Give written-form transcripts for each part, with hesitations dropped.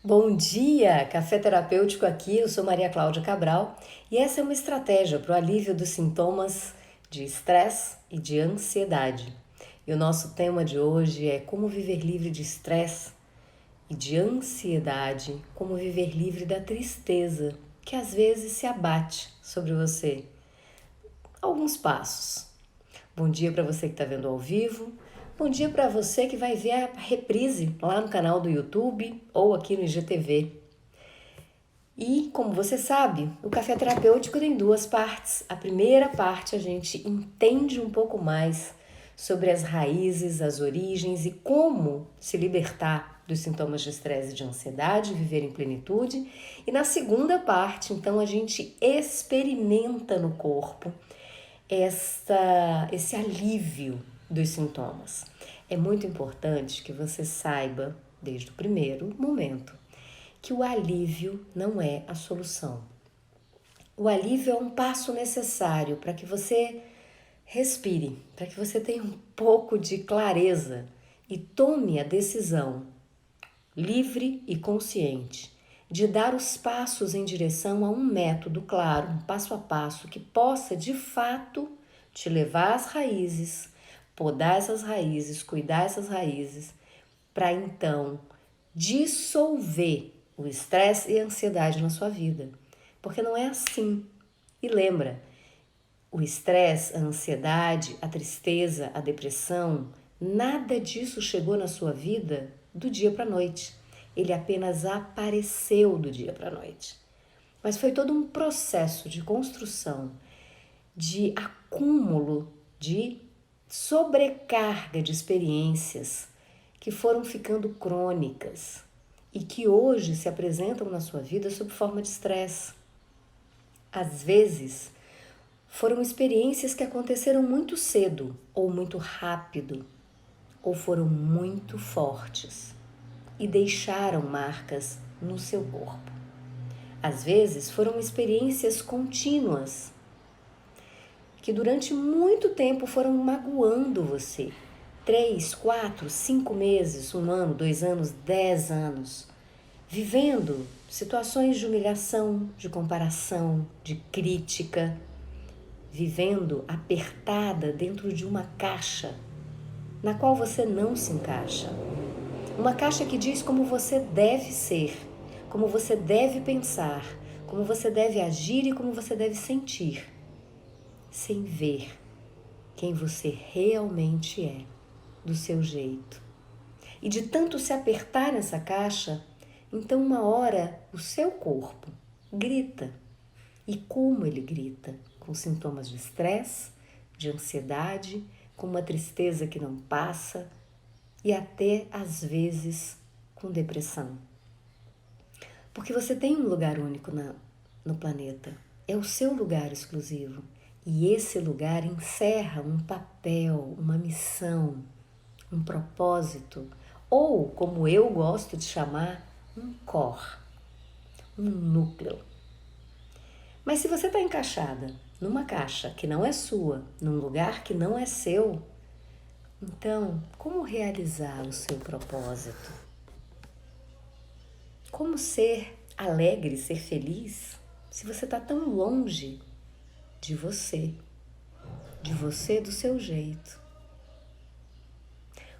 Bom dia! Café terapêutico aqui, eu sou Maria Cláudia Cabral e essa é uma estratégia para o alívio dos sintomas de estresse e de ansiedade. E o nosso tema de hoje é como viver livre de estresse e de ansiedade, como viver livre da tristeza que às vezes se abate sobre você. Alguns passos. Bom dia para você que está vendo ao vivo. Bom dia para você que vai ver a reprise lá no canal do YouTube ou aqui no IGTV. E, como você sabe, o café terapêutico tem duas partes. A primeira parte a gente entende um pouco mais sobre as raízes, as origens e como se libertar dos sintomas de estresse e de ansiedade, viver em plenitude. E na segunda parte, então, a gente experimenta no corpo esse alívio dos sintomas. É muito importante que você saiba, desde o primeiro momento, que o alívio não é a solução. O alívio é um passo necessário para que você respire, para que você tenha um pouco de clareza e tome a decisão livre e consciente de dar os passos em direção a um método claro, um passo a passo que possa de fato te levar às raízes, podar essas raízes, cuidar essas raízes, para então dissolver o estresse e a ansiedade na sua vida. Porque não é assim. E lembra, o estresse, a ansiedade, a tristeza, a depressão, nada disso chegou na sua vida do dia para a noite. Ele apenas apareceu do dia para a noite. Mas foi todo um processo de construção, de acúmulo, de sobrecarga de experiências que foram ficando crônicas e que hoje se apresentam na sua vida sob forma de estresse. Às vezes, foram experiências que aconteceram muito cedo ou muito rápido, ou foram muito fortes e deixaram marcas no seu corpo. Às vezes, foram experiências contínuas que durante muito tempo foram magoando você. 3, 4, 5 meses, 1 ano, 2 anos, 10 anos, vivendo situações de humilhação, de comparação, de crítica, vivendo apertada dentro de uma caixa na qual você não se encaixa. Uma caixa que diz como você deve ser, como você deve pensar, como você deve agir e como você deve sentir, sem ver quem você realmente é, do seu jeito. E de tanto se apertar nessa caixa, então uma hora o seu corpo grita. E como ele grita? Com sintomas de estresse, de ansiedade, com uma tristeza que não passa e até às vezes com depressão. Porque você tem um lugar único no planeta. É o seu lugar exclusivo. E esse lugar encerra um papel, uma missão, um propósito, ou, como eu gosto de chamar, um core, um núcleo. Mas se você está encaixada numa caixa que não é sua, num lugar que não é seu, então como realizar o seu propósito? Como ser alegre, ser feliz, se você está tão longe de você do seu jeito?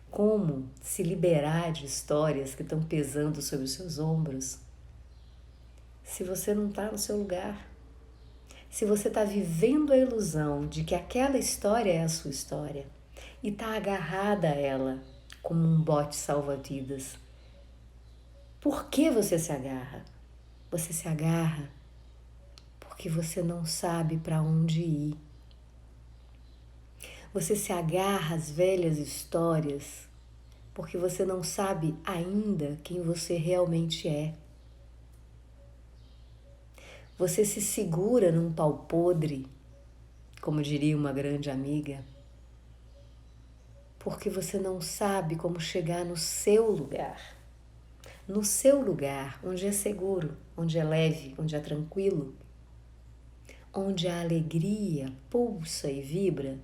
Como se liberar de histórias que estão pesando sobre os seus ombros se você não está no seu lugar? Se você está vivendo a ilusão de que aquela história é a sua história e está agarrada a ela como um bote salva-vidas, por que você se agarra? Você se agarra porque você não sabe para onde ir. Você se agarra às velhas histórias porque você não sabe ainda quem você realmente é. Você se segura num pau podre, como diria uma grande amiga, porque você não sabe como chegar no seu lugar. No seu lugar, onde é seguro, onde é leve, onde é tranquilo, onde a alegria pulsa e vibra.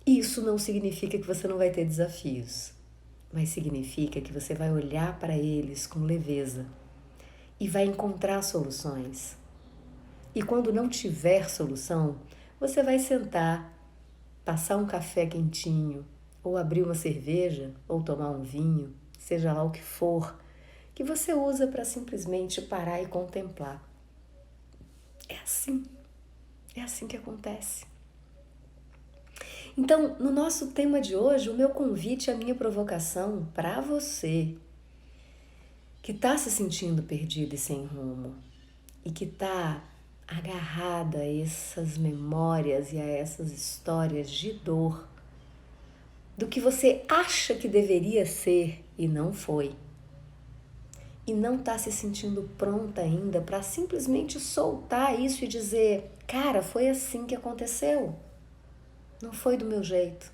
Isso não significa que você não vai ter desafios. mas significa que você vai olhar para eles com leveza e vai encontrar soluções. E quando não tiver solução, você vai sentar, passar um café quentinho, ou abrir uma cerveja, ou tomar um vinho, seja lá o que for, que você usa para simplesmente parar e contemplar. É assim que acontece. Então, no nosso tema de hoje, o meu convite, a minha provocação para você que está se sentindo perdido e sem rumo e que está agarrada a essas memórias e a essas histórias de dor do que você acha que deveria ser e não foi. E não está se sentindo pronta ainda para simplesmente soltar isso e dizer: cara, foi assim que aconteceu. Não foi do meu jeito.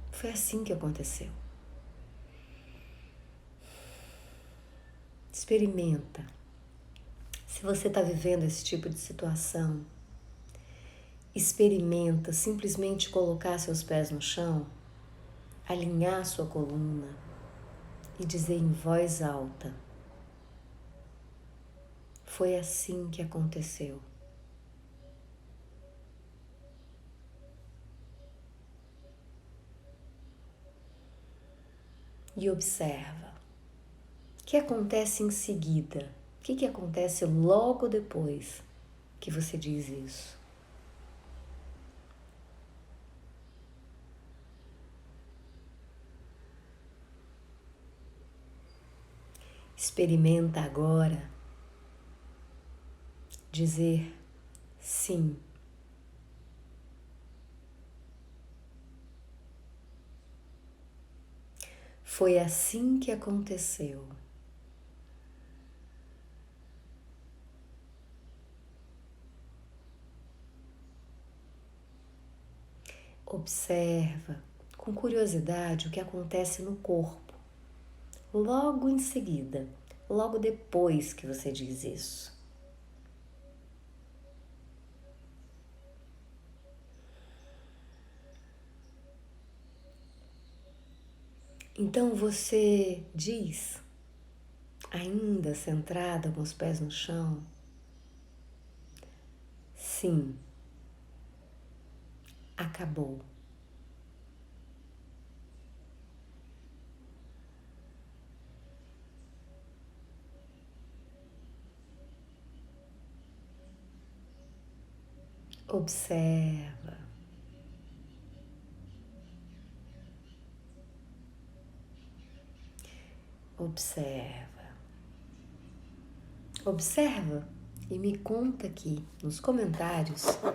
Foi assim que aconteceu. Experimenta. Se você está vivendo esse tipo de situação, experimenta simplesmente colocar seus pés no chão, alinhar sua coluna e dizer em voz alta: foi assim que aconteceu. E observa. O que acontece em seguida? O que acontece logo depois que você diz isso? Experimenta agora dizer sim. Foi assim que aconteceu. Observa com curiosidade o que acontece no corpo, logo em seguida, logo depois que você diz isso. Então você diz, ainda centrada com os pés no chão: sim, acabou. Observa. Observa. Observa e me conta aqui nos comentários o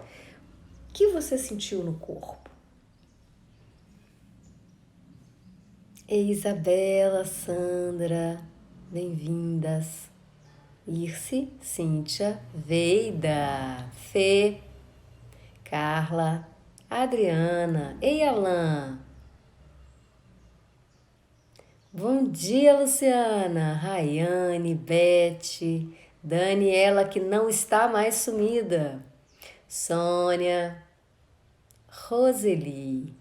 que você sentiu no corpo. Isabela, Sandra, bem-vindas. Irce, Cíntia, Veida, Fê, Carla, Adriana, ei Alan. Bom dia, Luciana, Rayane, Beth, Daniela, que não está mais sumida, Sônia, Roseli.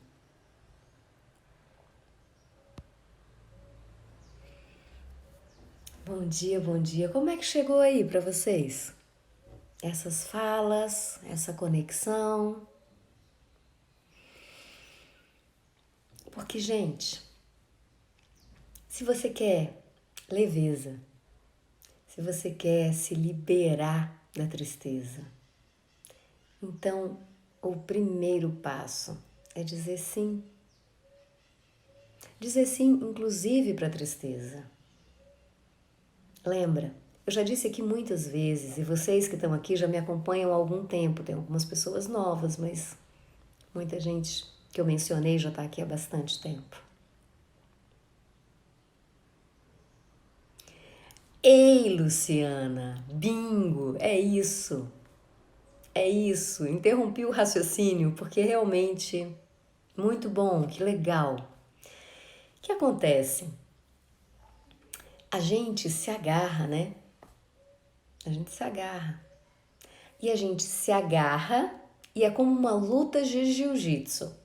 Bom dia, bom dia. Como é que chegou aí para vocês? Essas falas, essa conexão? Porque, gente, se você quer leveza, se você quer se liberar da tristeza, então o primeiro passo é dizer sim. Dizer sim, inclusive para a tristeza. Lembra, eu já disse aqui muitas vezes, e vocês que estão aqui já me acompanham há algum tempo, tem algumas pessoas novas, mas muita gente que eu mencionei já está aqui há bastante tempo. Ei, Luciana, bingo, é isso. É isso, interrompi o raciocínio porque realmente muito bom, que legal. O que acontece? A gente se agarra, né? A gente se agarra. E a gente se agarra e é como uma luta de jiu-jitsu.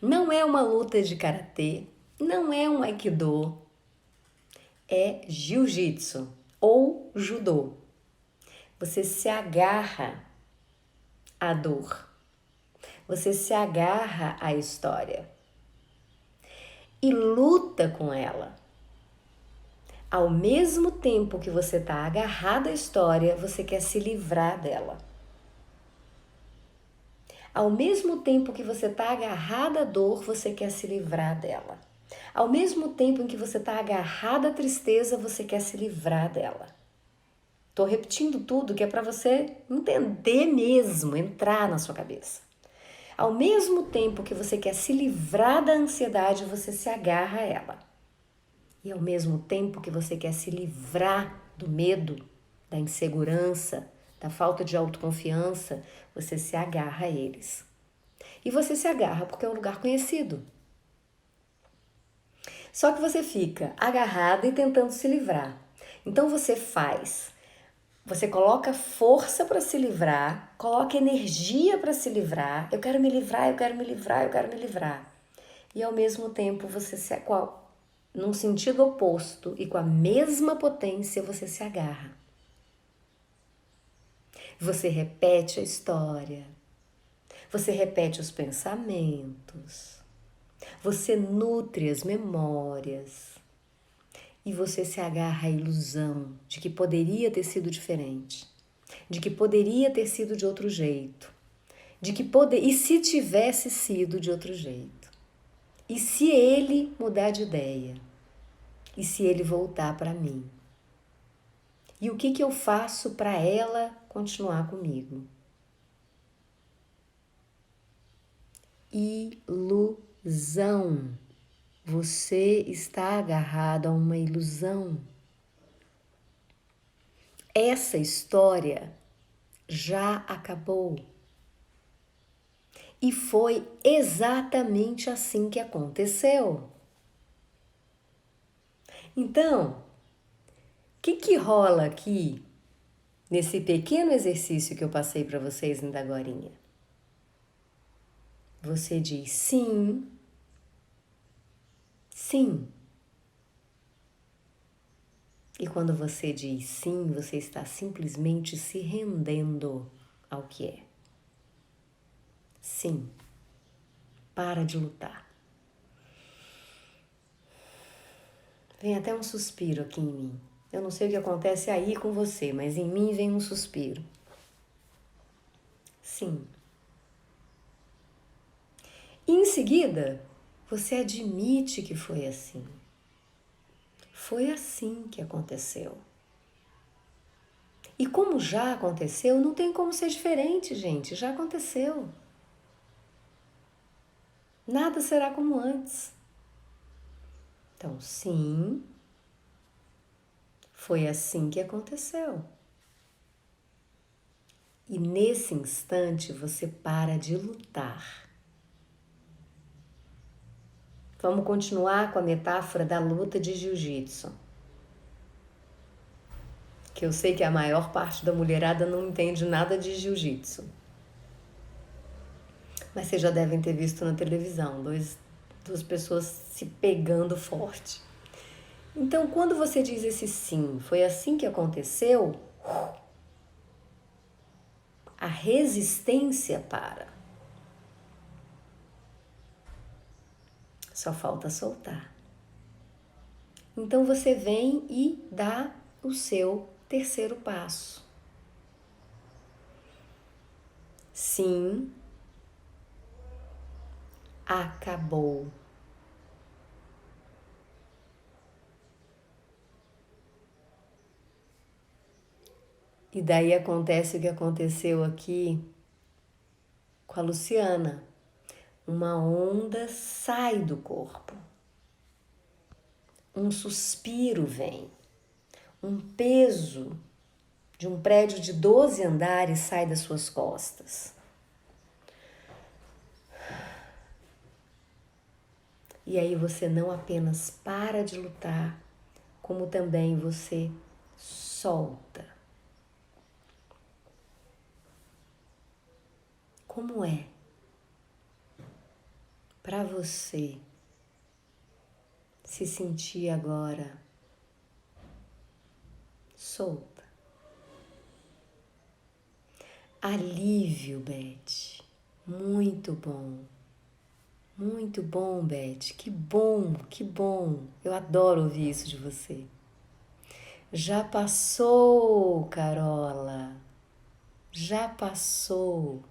Não é uma luta de karatê, não é um aikido, é jiu-jitsu ou judô. Você se agarra à dor, você se agarra à história e luta com ela. Ao mesmo tempo que você está agarrado à história, você quer se livrar dela. Ao mesmo tempo que você está agarrado à dor, você quer se livrar dela. Ao mesmo tempo em que você está agarrado à tristeza, você quer se livrar dela. Tô repetindo tudo que é para você entender mesmo, entrar na sua cabeça. Ao mesmo tempo que você quer se livrar da ansiedade, você se agarra a ela. E ao mesmo tempo que você quer se livrar do medo, da insegurança, da falta de autoconfiança, você se agarra a eles. E você se agarra porque é um lugar conhecido. Só que você fica agarrado e tentando se livrar. Então você coloca força para se livrar, coloca energia para se livrar. Eu quero me livrar, eu quero me livrar, eu quero me livrar. E ao mesmo tempo num sentido oposto e com a mesma potência, você se agarra. Você repete a história, você repete os pensamentos, você nutre as memórias e você se agarra à ilusão de que poderia ter sido diferente, de que poderia ter sido de outro jeito, e se tivesse sido de outro jeito? E se ele mudar de ideia? E se ele voltar para mim? E o que eu faço para ela continuar comigo? Ilusão. Você está agarrado a uma ilusão. Essa história já acabou. E foi exatamente assim que aconteceu. Então, o que rola aqui nesse pequeno exercício que eu passei para vocês ainda agorinha? Você diz sim, sim. E quando você diz sim, você está simplesmente se rendendo ao que é. Sim. Para de lutar. Vem até um suspiro aqui em mim. Eu não sei o que acontece aí com você, mas em mim vem um suspiro. Sim. E em seguida, você admite que foi assim. Foi assim que aconteceu. E como já aconteceu, não tem como ser diferente, gente. Já aconteceu. Nada será como antes. Então, sim, foi assim que aconteceu. E nesse instante você para de lutar. Vamos continuar com a metáfora da luta de jiu-jitsu. Que eu sei que a maior parte da mulherada não entende nada de jiu-jitsu. Mas vocês já devem ter visto na televisão, duas pessoas se pegando forte. Então, quando você diz esse sim, foi assim que aconteceu, a resistência para. Só falta soltar. Então você vem e dá o seu terceiro passo. Sim, acabou. E daí acontece o que aconteceu aqui com a Luciana. Uma onda sai do corpo. Um suspiro vem. Um peso de um prédio de 12 andares sai das suas costas. E aí você não apenas para de lutar, como também você solta. Como é para você se sentir agora solta. Alívio, Beth. Muito bom. Muito bom, Beth. Que bom, que bom. Eu adoro ouvir isso de você. Já passou, Carola. Já passou.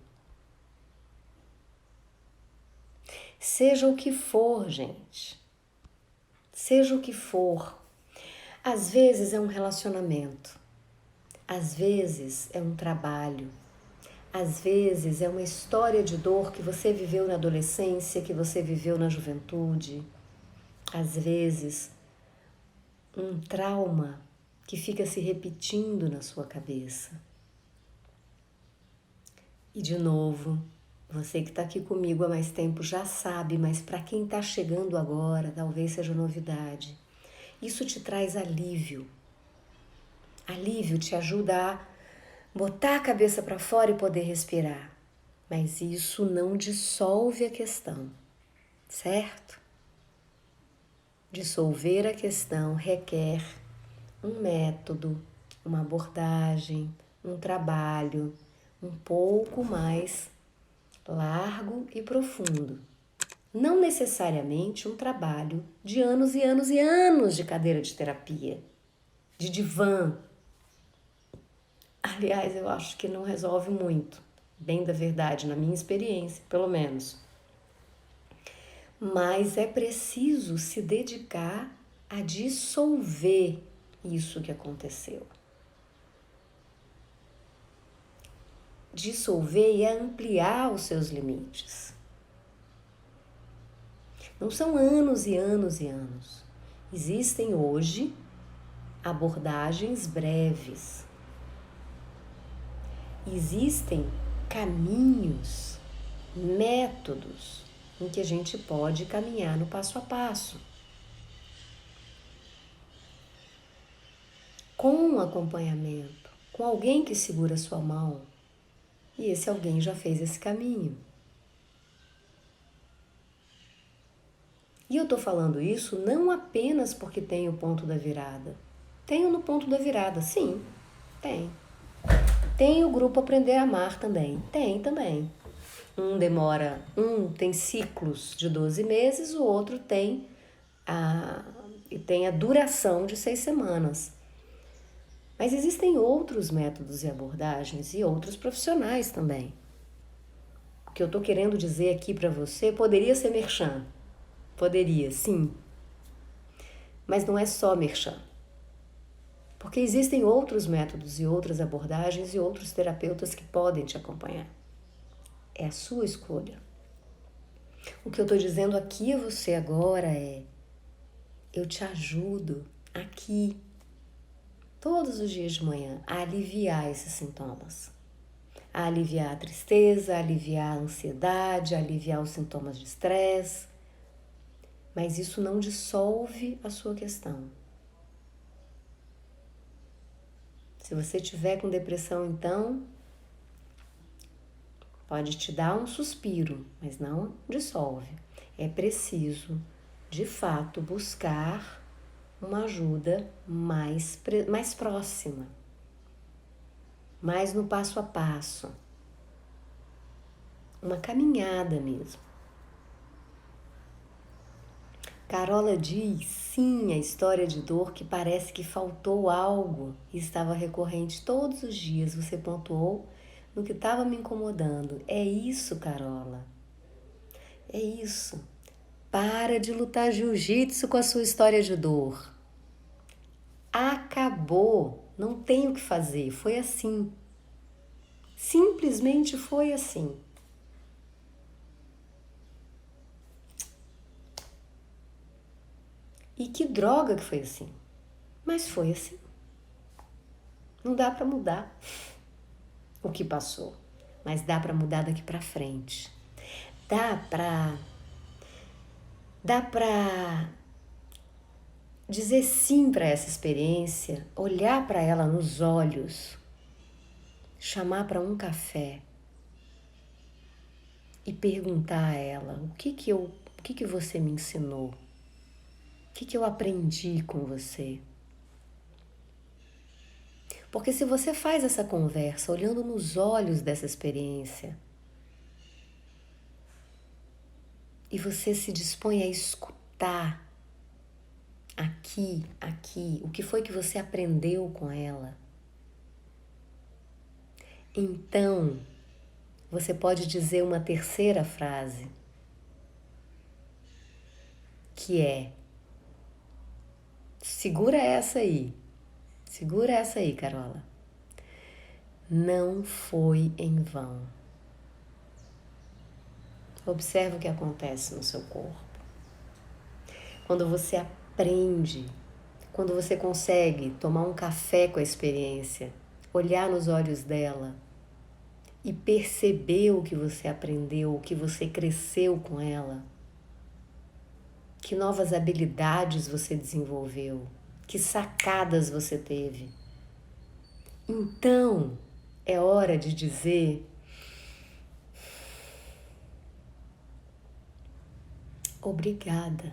Seja o que for, gente. Seja o que for. Às vezes é um relacionamento. Às vezes é um trabalho. Às vezes é uma história de dor que você viveu na adolescência, que você viveu na juventude. Às vezes, um trauma que fica se repetindo na sua cabeça. E de novo, você que está aqui comigo há mais tempo já sabe, mas para quem está chegando agora, talvez seja novidade. Isso te traz alívio. Alívio te ajuda a botar a cabeça para fora e poder respirar. Mas isso não dissolve a questão, certo? Dissolver a questão requer um método, uma abordagem, um trabalho um pouco mais largo e profundo. Não necessariamente um trabalho de anos e anos e anos de cadeira de terapia, de divã. Aliás, eu acho que não resolve muito, bem da verdade, na minha experiência, pelo menos. Mas é preciso se dedicar a dissolver isso que aconteceu. Dissolver e ampliar os seus limites. Não são anos e anos e anos. Existem hoje abordagens breves. Existem caminhos, métodos em que a gente pode caminhar no passo a passo. Com um acompanhamento, com alguém que segura a sua mão. E esse alguém já fez esse caminho. E eu tô falando isso não apenas porque tem o ponto da virada. Tenho no ponto da virada, sim, tem. Tem o grupo Aprender a Amar também, tem também. Um tem ciclos de 12 meses, o outro tem a duração de 6 semanas. Mas existem outros métodos e abordagens e outros profissionais também. O que eu tô querendo dizer aqui para você poderia ser merchan. Poderia, sim. Mas não é só merchan. Porque existem outros métodos e outras abordagens e outros terapeutas que podem te acompanhar. É a sua escolha. O que eu estou dizendo aqui a você agora é: eu te ajudo aqui, todos os dias de manhã, a aliviar esses sintomas. A aliviar a tristeza, a aliviar a ansiedade, a aliviar os sintomas de estresse. Mas isso não dissolve a sua questão. Se você tiver com depressão, então, pode te dar um suspiro, mas não dissolve. É preciso, de fato, buscar uma ajuda mais próxima, mais no passo a passo. Uma caminhada mesmo. Carola diz, sim, a história de dor que parece que faltou algo e estava recorrente todos os dias. Você pontuou no que estava me incomodando. É isso, Carola. É isso. Para de lutar jiu-jitsu com a sua história de dor. Acabou. Não tem o que fazer. Foi assim. Simplesmente foi assim. E que droga que foi assim. Mas foi assim. Não dá para mudar o que passou, mas dá para mudar daqui para frente. Dá para dizer sim para essa experiência, olhar para ela nos olhos, chamar para um café e perguntar a ela o que eu O que você me ensinou? O que eu aprendi com você? Porque se você faz essa conversa olhando nos olhos dessa experiência e você se dispõe a escutar aqui, o que foi que você aprendeu com ela, então você pode dizer uma terceira frase, que é: segura essa aí, Carola. Não foi em vão. Observe o que acontece no seu corpo. Quando você aprende, quando você consegue tomar um café com a experiência, olhar nos olhos dela e perceber o que você aprendeu, o que você cresceu com ela, que novas habilidades você desenvolveu, que sacadas você teve. Então, é hora de dizer: obrigada,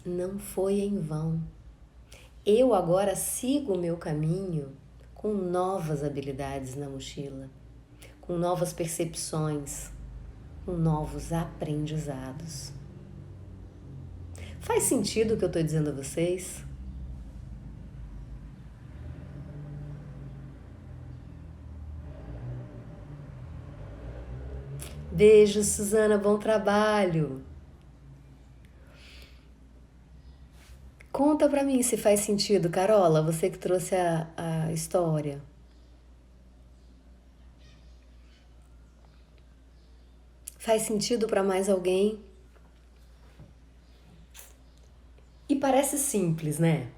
não foi em vão. Eu agora sigo o meu caminho com novas habilidades na mochila, com novas percepções, com novos aprendizados. Faz sentido o que eu estou dizendo a vocês? Beijo, Suzana, bom trabalho. Conta pra mim se faz sentido, Carola, você que trouxe a história. Faz sentido para mais alguém? E parece simples, né?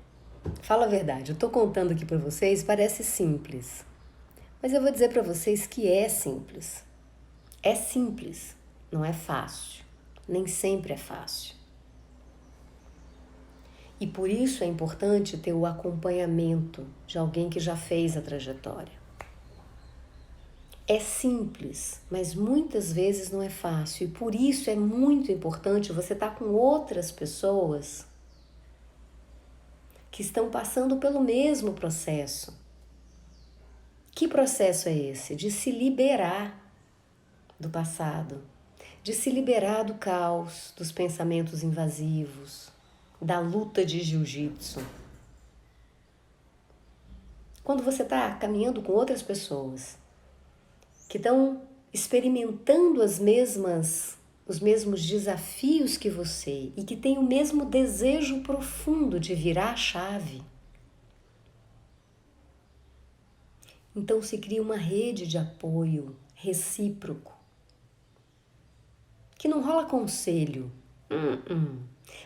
Fala a verdade, eu tô contando aqui para vocês, parece simples. Mas eu vou dizer para vocês que é simples. É simples, não é fácil. Nem sempre é fácil. E por isso é importante ter o acompanhamento de alguém que já fez a trajetória. É simples, mas muitas vezes não é fácil. E por isso é muito importante você estar com outras pessoas que estão passando pelo mesmo processo. Que processo é esse? De se liberar do passado, de se liberar do caos, dos pensamentos invasivos, da luta de jiu-jitsu. Quando você está caminhando com outras pessoas que estão experimentando os mesmos desafios que você e que têm o mesmo desejo profundo de virar a chave, então se cria uma rede de apoio recíproco, que não rola conselho,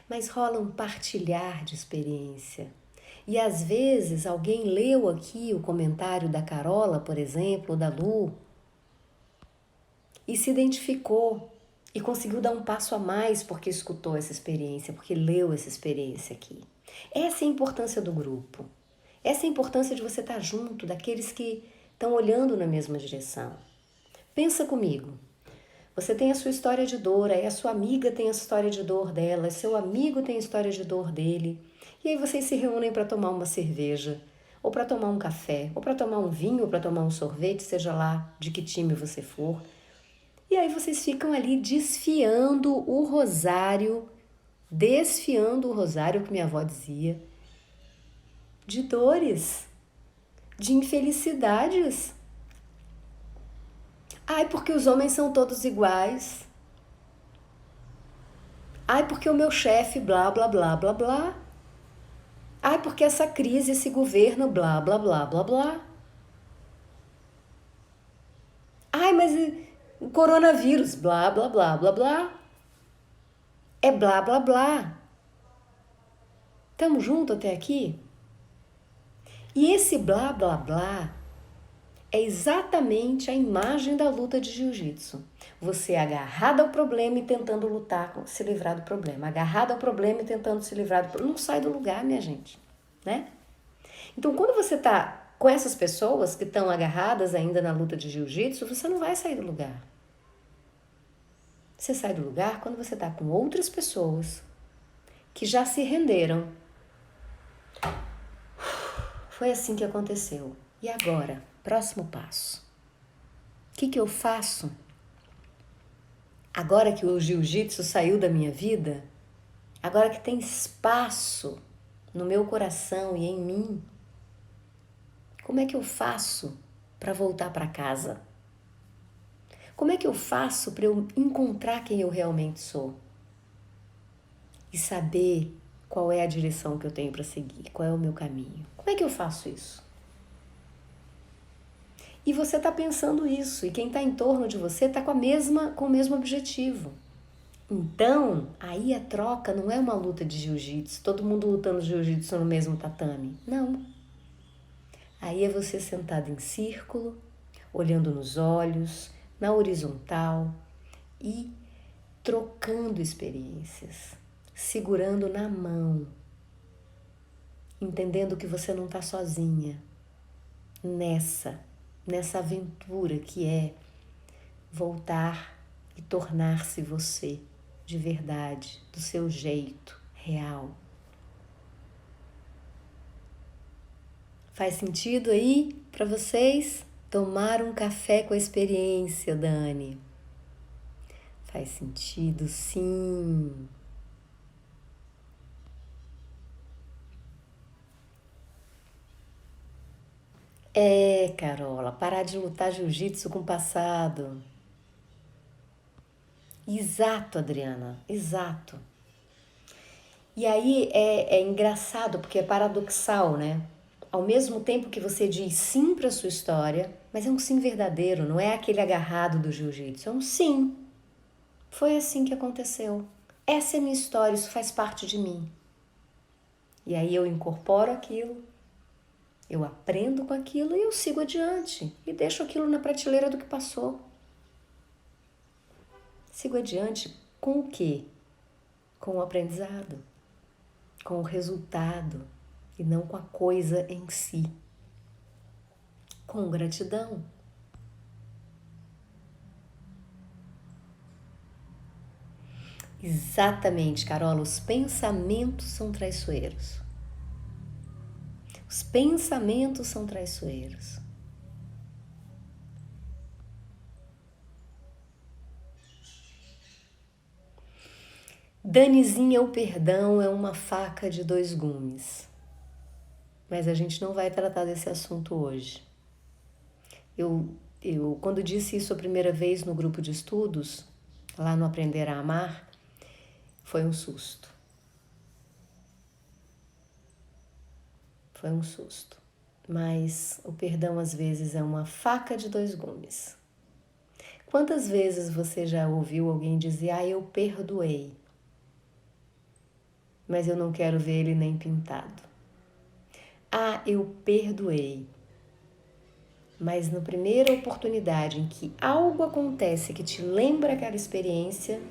mas rola um partilhar de experiência. E às vezes alguém leu aqui o comentário da Carola, por exemplo, ou da Lu, e se identificou e conseguiu dar um passo a mais porque escutou essa experiência, porque leu essa experiência aqui. Essa é a importância do grupo. Essa é a importância de você estar junto daqueles que estão olhando na mesma direção. Pensa comigo. Você tem a sua história de dor, aí a sua amiga tem a história de dor dela, seu amigo tem a história de dor dele. E aí vocês se reúnem para tomar uma cerveja, ou para tomar um café, ou para tomar um vinho, ou para tomar um sorvete, seja lá de que time você for. E aí vocês ficam ali desfiando o rosário, que minha avó dizia, de dores, de infelicidades. Ai, porque os homens são todos iguais. Ai, porque o meu chefe, blá, blá, blá, blá, blá. Ai, porque essa crise, esse governo, blá, blá, blá, blá, blá. Ai, mas o coronavírus, blá, blá, blá, blá, blá. É blá, blá, blá. Tamo junto até aqui? E esse blá, blá, blá é exatamente a imagem da luta de jiu-jitsu. Você é agarrado ao problema e tentando lutar, se livrar do problema. Agarrado ao problema e tentando se livrar do problema. Não sai do lugar, minha gente, né? Então, quando você tá com essas pessoas que estão agarradas ainda na luta de jiu-jitsu, você não vai sair do lugar. Você sai do lugar quando você está com outras pessoas que já se renderam. Foi assim que aconteceu. E agora? Próximo passo. O que eu faço? Agora que o jiu-jitsu saiu da minha vida, agora que tem espaço no meu coração e em mim, como é que eu faço para voltar para casa? Como é que eu faço para eu encontrar quem eu realmente sou? E saber qual é a direção que eu tenho para seguir, qual é o meu caminho. Como é que eu faço isso? E você está pensando isso, e quem está em torno de você está com o mesmo objetivo. Então, aí a troca não é uma luta de jiu-jitsu, todo mundo lutando jiu-jitsu no mesmo tatame. Não. Aí é você sentado em círculo, olhando nos olhos, na horizontal e trocando experiências, segurando na mão, entendendo que você não está sozinha nessa aventura que é voltar e tornar-se você de verdade, do seu jeito real. Faz sentido aí para vocês? Tomar um café com a experiência, Dani. Faz sentido, sim. Carola, parar de lutar jiu-jitsu com o passado. Exato, Adriana, exato. E aí é engraçado, porque é paradoxal, né? Ao mesmo tempo que você diz sim para sua história, mas é um sim verdadeiro, não é aquele agarrado do jiu-jitsu, é um sim. Foi assim que aconteceu. Essa é a minha história, isso faz parte de mim. E aí eu incorporo aquilo, eu aprendo com aquilo e eu sigo adiante. E deixo aquilo na prateleira do que passou. Sigo adiante com o quê? Com o aprendizado, com o resultado e não com a coisa em si. Com gratidão. Exatamente, Carola, os pensamentos são traiçoeiros. Os pensamentos são traiçoeiros. Danizinha, o perdão é uma faca de dois gumes. Mas a gente não vai tratar desse assunto hoje. Eu quando disse isso a primeira vez no grupo de estudos, lá no Aprender a Amar, foi um susto. Foi um susto. Mas o perdão às vezes é uma faca de dois gumes. Quantas vezes você já ouviu alguém dizer, eu perdoei, mas eu não quero ver ele nem pintado. Eu perdoei, mas na primeira oportunidade em que algo acontece que te lembra aquela experiência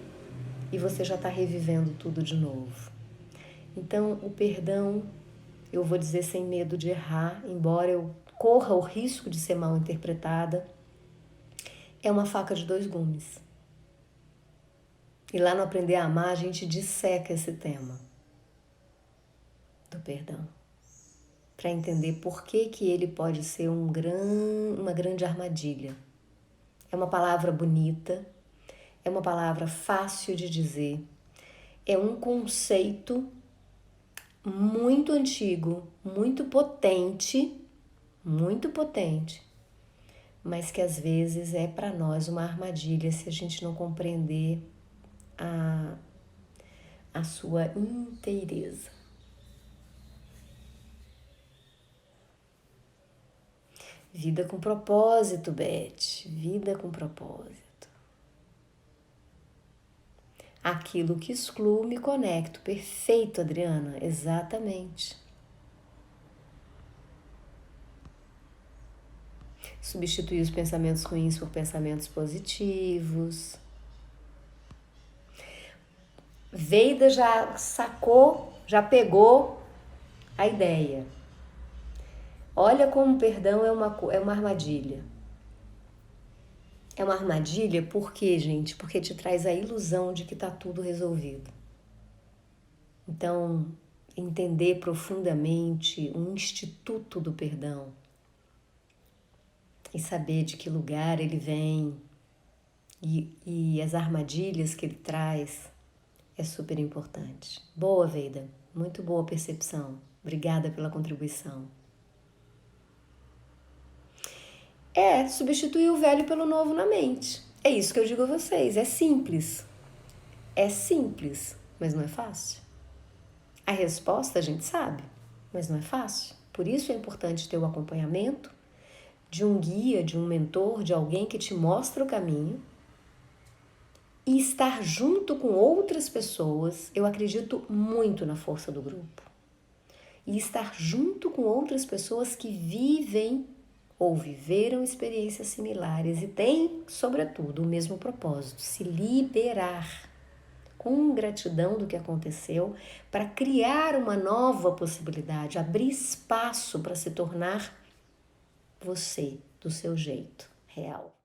e você já está revivendo tudo de novo. Então, o perdão, eu vou dizer sem medo de errar, embora eu corra o risco de ser mal interpretada, é uma faca de dois gumes. E lá no Aprender a Amar, a gente disseca esse tema do perdão, para entender por que ele pode ser uma grande armadilha. É uma palavra bonita, é uma palavra fácil de dizer, é um conceito muito antigo, muito potente, mas que às vezes é para nós uma armadilha se a gente não compreender a sua inteireza. Vida com propósito, Beth. Vida com propósito. Aquilo que excluo, me conecto. Perfeito, Adriana. Exatamente. Substituir os pensamentos ruins por pensamentos positivos. Veida já sacou, já pegou a ideia. Olha como o perdão é uma armadilha. É uma armadilha por quê, gente? Porque te traz a ilusão de que está tudo resolvido. Então, entender profundamente o instituto do perdão e saber de que lugar ele vem e as armadilhas que ele traz é super importante. Boa, Veida. Muito boa percepção. Obrigada pela contribuição. É substituir o velho pelo novo na mente. É isso que eu digo a vocês. É simples. É simples, mas não é fácil. A resposta a gente sabe, mas não é fácil. Por isso é importante ter o acompanhamento de um guia, de um mentor, de alguém que te mostra o caminho e estar junto com outras pessoas. Eu acredito muito na força do grupo. E estar junto com outras pessoas que vivem ou viveram experiências similares e têm, sobretudo, o mesmo propósito: se liberar com gratidão do que aconteceu para criar uma nova possibilidade, abrir espaço para se tornar você do seu jeito real.